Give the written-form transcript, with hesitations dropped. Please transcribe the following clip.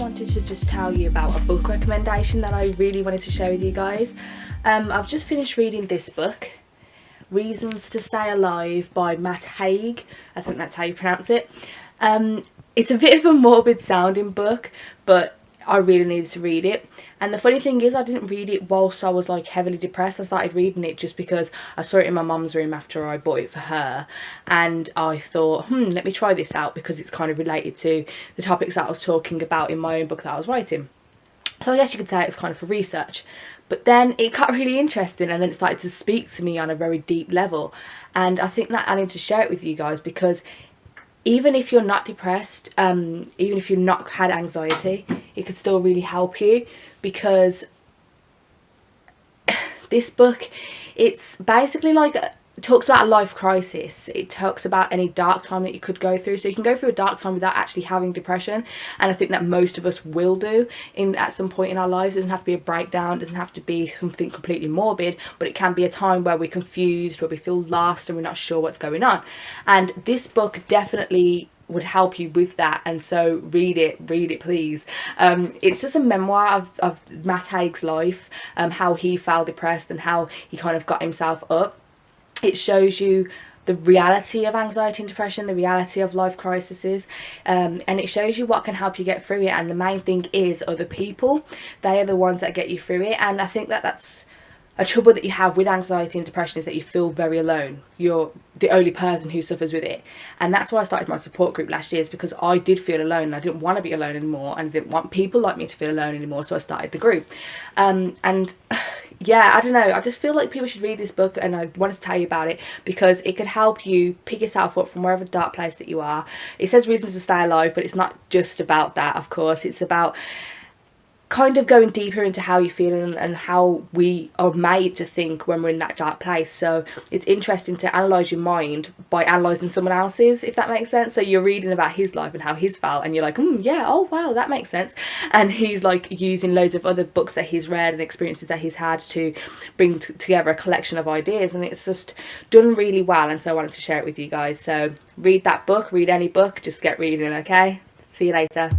wanted to just tell you about a book recommendation that I really wanted to share with you guys. I've just finished reading this book, Reasons to Stay Alive by Matt Haig. I think that's how you pronounce it. It's a bit of a morbid sounding book, but I really needed to read it. And the funny thing is, I didn't read it whilst I was like heavily depressed. I started reading it just because I saw it in my mum's room after I bought it for her, and I thought, let me try this out because it's kind of related to the topics that I was talking about in my own book that I was writing. So I guess you could say it was kind of for research. But then it got really interesting, and then it started to speak to me on a very deep level. And I think that I need to share it with you guys because even if you're not depressed, even if you've not had anxiety, it could still really help you, because this book, it's basically like it talks about a life crisis. It talks about any dark time that you could go through. So you can go through a dark time without actually having depression, and I think that most of us will do at some point in our lives. It doesn't have to be a breakdown, it doesn't have to be something completely morbid, but it can be a time where we're confused, where we feel lost and we're not sure what's going on. And this book definitely would help you with that, and so read it please. It's just a memoir of Matt Haig's life, how he felt depressed and how he kind of got himself up. It shows you the reality of anxiety and depression, the reality of life crises, and it shows you what can help you get through it. And the main thing is other people. They are the ones that get you through it. And I think that that's a trouble that you have with anxiety and depression, is that you feel very alone. You're the only person who suffers with it. And that's why I started my support group last year, is because I did feel alone and I didn't want to be alone anymore, and I didn't want people like me to feel alone anymore, so I started the group. And yeah, I don't know, I just feel like people should read this book, and I wanted to tell you about it because it could help you pick yourself up from wherever dark place that you are. It says reasons to stay alive, but it's not just about that, of course. It's about kind of going deeper into how you feel and how we are made to think when we're in that dark place. So it's interesting to analyse your mind by analysing someone else's, if that makes sense. So you're reading about his life and how he's felt, and you're like, yeah, oh wow, that makes sense. And he's like using loads of other books that he's read and experiences that he's had to bring together a collection of ideas, and it's just done really well. And so I wanted to share it with you guys. So read that book, read any book, just get reading, okay? See you later.